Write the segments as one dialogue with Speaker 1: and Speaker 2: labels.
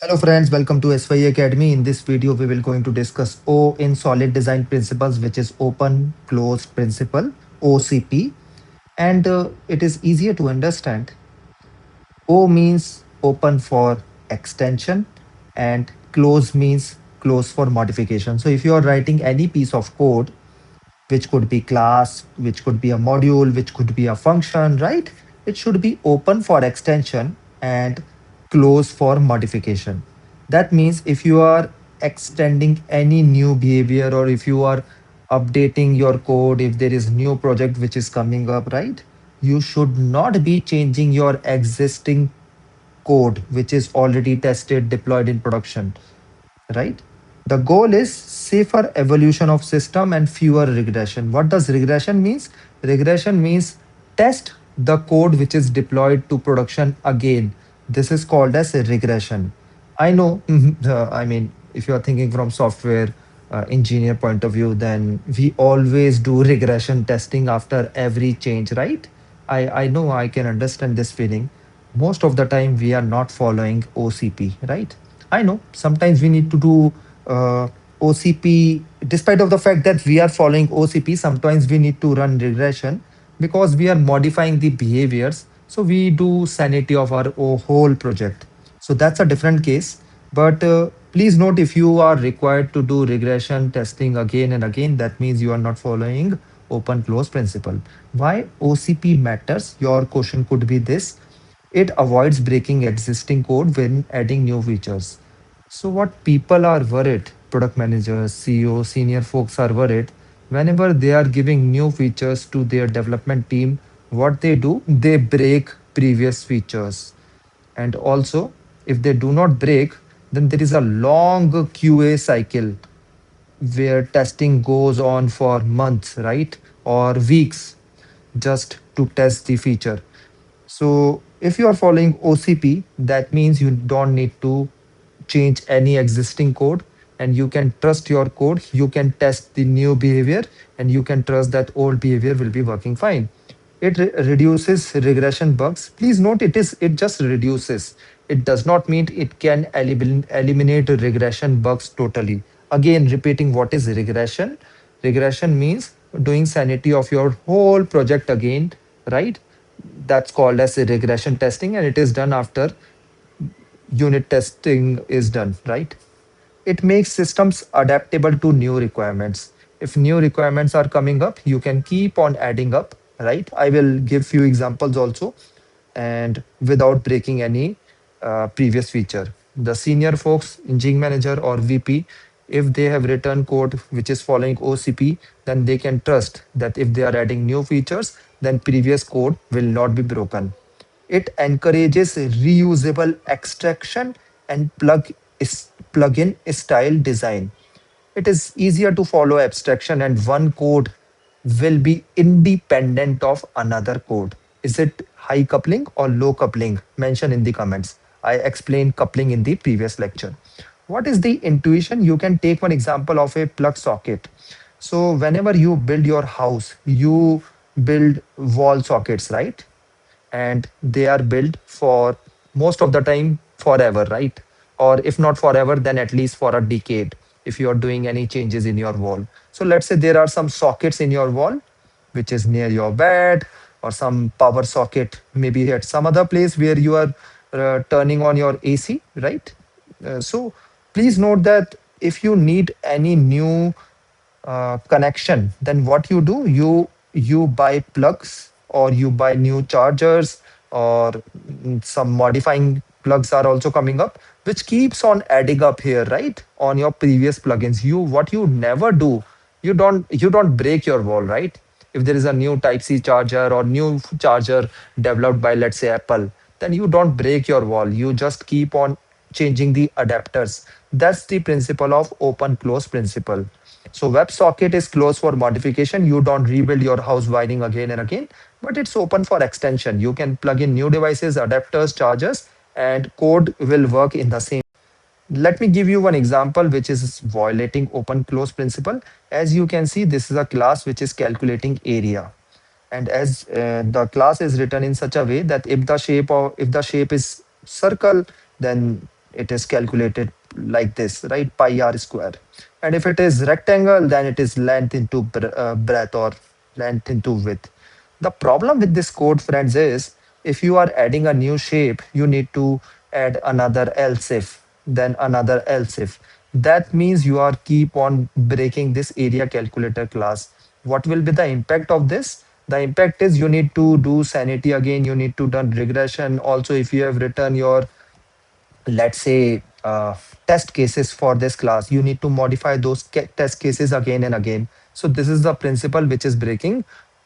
Speaker 1: Hello friends, welcome to SY Academy. In this video, we will going to discuss O in solid design principles, which is open closed principle, OCP. And it is easier to understand. O means open for extension and close means close for modification. So if you are writing any piece of code, which could be class, which could be a module, which could be a function, right? It should be open for extension and close for modification. That means if you are extending any new behavior or if you are updating your code, if there is new project which is coming up, right? You should not be changing your existing code, which is already tested, deployed in production, right? The goal is safer evolution of system and fewer regression. What does regression means? Regression means test the code which is deployed to production again. This is called as a regression. I know, I mean, if you are thinking from software engineer point of view, then we always do regression testing after every change, right? I know I can understand this feeling. Most of the time we are not following OCP, right? I know sometimes we need to do OCP, despite of the fact that we are following OCP, sometimes we need to run regression because we are modifying the behaviors. So we do sanity of our whole project. So that's a different case. But please note, if you are required to do regression testing again and again, that means you are not following open close principle. Why OCP matters? Your question could be this: it avoids breaking existing code when adding new features. So, what people are worried, product managers, CEOs, senior folks are worried whenever they are giving new features to their development team, what they do, they break previous features. And also, if they do not break, then there is a long QA cycle where testing goes on for months, right? Or weeks just to test the feature. So if you are following OCP, that means you don't need to change any existing code and you can trust your code. You can test the new behavior and you can trust that old behavior will be working fine. It reduces regression bugs. Please note, it just reduces. It does not mean it can eliminate regression bugs totally. Again, repeating, what is regression? Regression means doing sanity of your whole project again, right? That's called as a regression testing, and it is done after unit testing is done, right? It makes systems adaptable to new requirements. If new requirements are coming up, you can keep on adding up, right? I will give few examples also, and without breaking any previous feature. The senior folks, engineering manager or VP, if they have written code which is following OCP, then they can trust that if they are adding new features, then previous code will not be broken. It encourages reusable extraction and plugin style design. It is easier to follow abstraction, and one code will be independent of another code. Is it high coupling or low coupling? Mention in the comments. I explained coupling in the previous lecture. What is the intuition? You can take one example of a plug socket. So whenever you build your house, you build wall sockets, right? And they are built for most of the time forever, right? Or if not forever, then at least for a decade if you are doing any changes in your wall. So let's say there are some sockets in your wall which is near your bed, or some power socket maybe at some other place where you are turning on your AC, right? So please note that if you need any new connection, then what you do, you buy plugs or you buy new chargers, or some modifying plugs are also coming up, which keeps on adding up here, right, on your previous plugins. You, what you never do, you don't break your wall, right? If there is a new type C charger or new charger developed by, let's say, Apple, then you don't break your wall, you just keep on changing the adapters. That's the principle of open close principle. So WebSocket is closed for modification. You don't rebuild your house wiring again and again, but it's open for extension. You can plug in new devices, adapters, chargers, and code will work in the same. Let me give you one example which is violating open close principle. As you can see, this is a class which is calculating area. And as the class is written in such a way that if the shape is circle, then it is calculated like this, right? Pi r square. And if it is rectangle, then it is length into breadth, or length into width. The problem with this code, friends, is if you are adding a new shape, you need to add another else if, then another else if. That means you are keep on breaking this area calculator class. What will be the impact of this? The impact is you need to do sanity again, you need to done regression. Also, if you have written your, let's say, test cases for this class, you need to modify those test cases again and again. So this is the principle which is breaking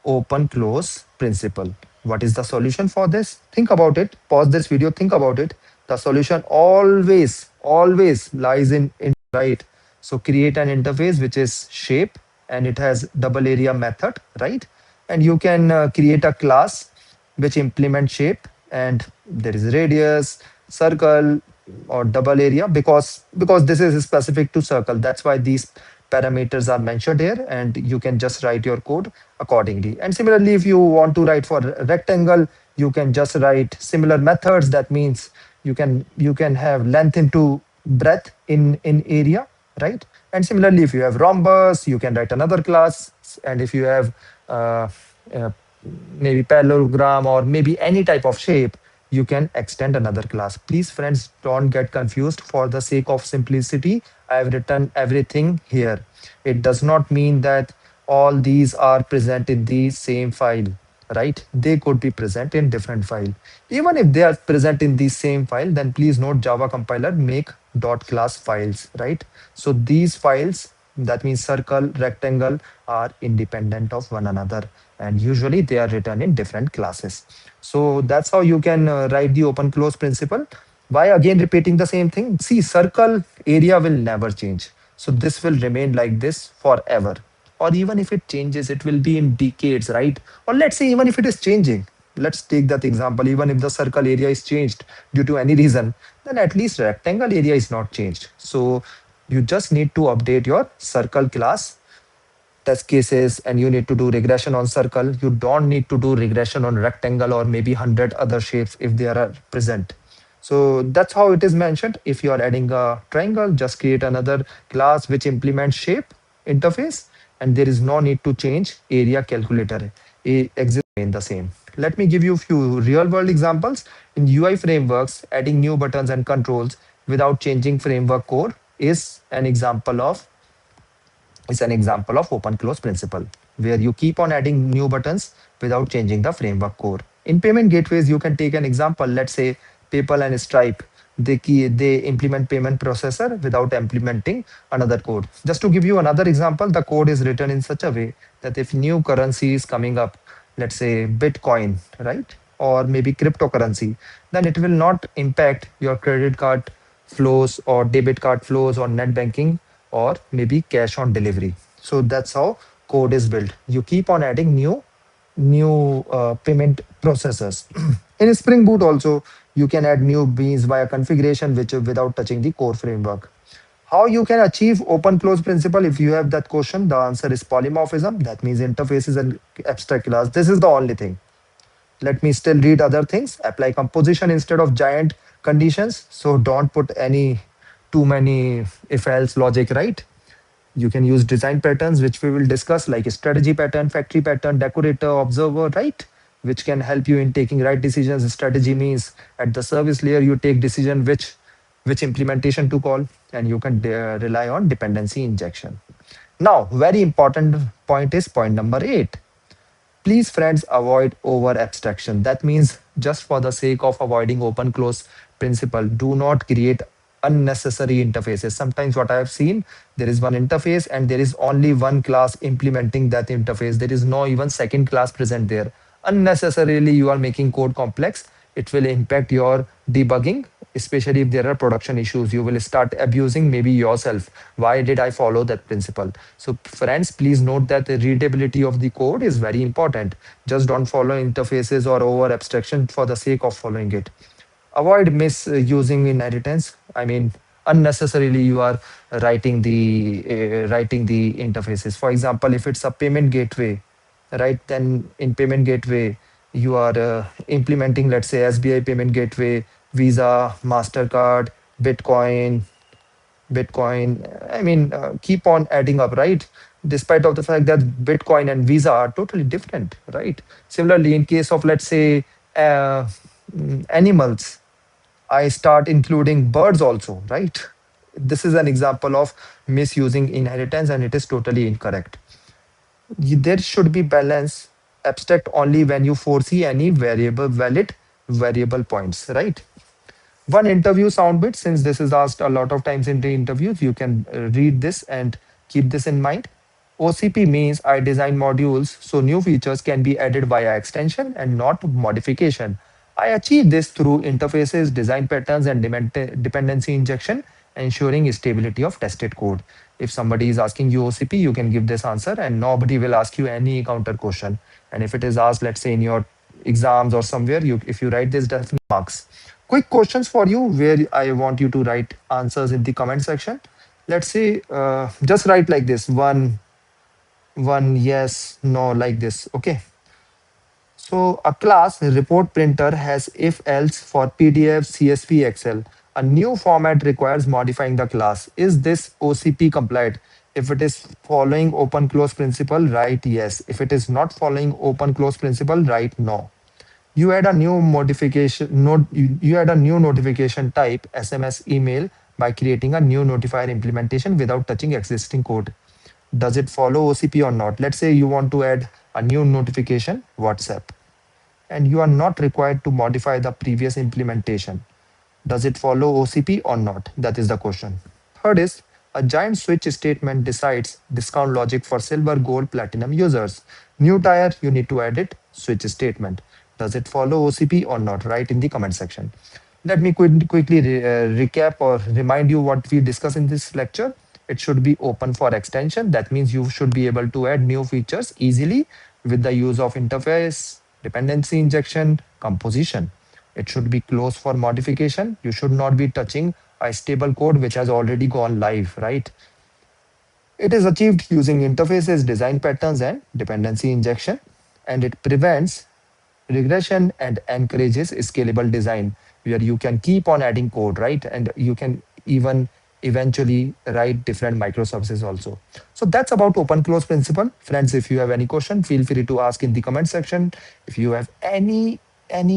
Speaker 1: open close principle. What is the solution for this? Think about it, pause this video, think about it. The solution always lies in right. So create an interface which is shape, and it has double area method, right? And you can create a class which implement shape, and there is radius, circle, or double area, because this is specific to circle. That's why these parameters are mentioned here, and you can just write your code accordingly. And similarly, if you want to write for rectangle, you can just write similar methods. That means you can have length into breadth in area, right? And similarly, if you have rhombus, you can write another class. And if you have uh, uh, maybe parallelogram, or maybe any type of shape, you can extend another class. Please, friends, don't get confused. For the sake of simplicity, I have written everything here. It does not mean that all these are present in the same file, right? They could be present in different file. Even if they are present in the same file, then please note Java compiler make dot class files, right? So these files, that means circle, rectangle, are independent of one another, and usually they are written in different classes. So that's how you can write the open close principle. Why again repeating the same thing? See, circle area will never change, so this will remain like this forever. Or even if it changes, it will be in decades, right? Or let's say even if it is changing, let's take that example, even if the circle area is changed due to any reason, then at least rectangle area is not changed. So you just need to update your circle class test cases, and you need to do regression on circle. You don't need to do regression on rectangle, or maybe 100 other shapes if they are present. So that's how it is mentioned. If you are adding a triangle, just create another class which implements shape interface, and there is no need to change area calculator. It exists in the same. Let me give you a few real world examples. In UI frameworks, adding new buttons and controls without changing framework core is an example of open close principle, where you keep on adding new buttons without changing the framework core. In payment gateways, you can take an example. Let's say PayPal and Stripe. They implement payment processor without implementing another code. Just to give you another example, the code is written in such a way that if new currency is coming up, let's say Bitcoin, right? Or maybe cryptocurrency, then it will not impact your credit card flows, or debit card flows, or net banking, or maybe cash on delivery. So that's how code is built. You keep on adding new payment processors. In Spring Boot also, you can add new beans via configuration which without touching the core framework. How you can achieve open close principle? If you have that question, the answer is polymorphism. That means interfaces and abstract class. This is the only thing. Let me still read other things. Apply composition instead of giant conditions. So don't put any too many if else logic, right? You can use design patterns, which we will discuss, like a strategy pattern, factory pattern, decorator, observer, right? Which can help you in taking right decisions. Strategy means at the service layer, you take decision which implementation to call, and you can rely on dependency injection. Now, very important point is point number 8. Please, friends, avoid over abstraction. That means just for the sake of avoiding open close principle, do not create unnecessary interfaces. Sometimes what I have seen, there is one interface and there is only one class implementing that interface. There is no even second class present there. Unnecessarily, you are making code complex. It will impact your debugging, especially if there are production issues. You will start abusing maybe yourself. Why did I follow that principle? So friends, please note that the readability of the code is very important. Just don't follow interfaces or over abstraction for the sake of following it. Avoid misusing inheritance. I mean, unnecessarily you are writing the interfaces. For example, if it's a payment gateway, right, then in payment gateway you are implementing, let's say, SBI payment gateway, Visa, Mastercard, Bitcoin, keep on adding up, right? Despite of the fact that Bitcoin and Visa are totally different, right? Similarly, in case of, let's say, uh, animals, I start including birds also, right? This is an example of misusing inheritance, and it is totally incorrect. There should be balance. Abstract only when you foresee any valid variable points, right? One interview sound bit, since this is asked a lot of times in the interviews, you can read this and keep this in mind. OCP means I design modules so new features can be added via extension and not modification. I achieve this through interfaces, design patterns, and dependency injection, ensuring stability of tested code. If somebody is asking you OCP, you can give this answer and nobody will ask you any counter question. And if it is asked, let's say in your exams or somewhere, you if you write this, definitely marks. Quick questions for you where I want you to write answers in the comment section. Let's say just write like this, one yes, no, like this. Okay. So a class report printer has if else for PDF, CSV, Excel. A new format requires modifying the class. Is this OCP compliant? If it is following open close principle, write yes. If it is not following open close principle, write no. You add a new modification node. You add a new notification type, SMS, email, by creating a new notifier implementation without touching existing code. Does it follow OCP or not? Let's say you want to add a new notification, WhatsApp, and you are not required to modify the previous implementation. Does it follow OCP or not? That is the question. Third is a giant switch statement decides discount logic for silver, gold, platinum users. New tire, you need to add it, switch statement. Does it follow OCP or not? Write in the comment section. Let me quickly recap or remind you what we discussed in this lecture. It should be open for extension. That means you should be able to add new features easily with the use of interface, dependency injection, composition. It should be closed for modification. You should not be touching a stable code which has already gone live, right? It is achieved using interfaces, design patterns, and dependency injection, and it prevents regression and encourages scalable design where you can keep on adding code, right? And you can even eventually write different microservices also. So that's about open close principle. Friends, if you have any question, feel free to ask in the comment section. If you have any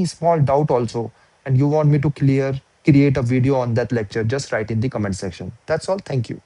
Speaker 1: small doubt also and you want me to create a video on that lecture, just write in the comment section. That's all. Thank you.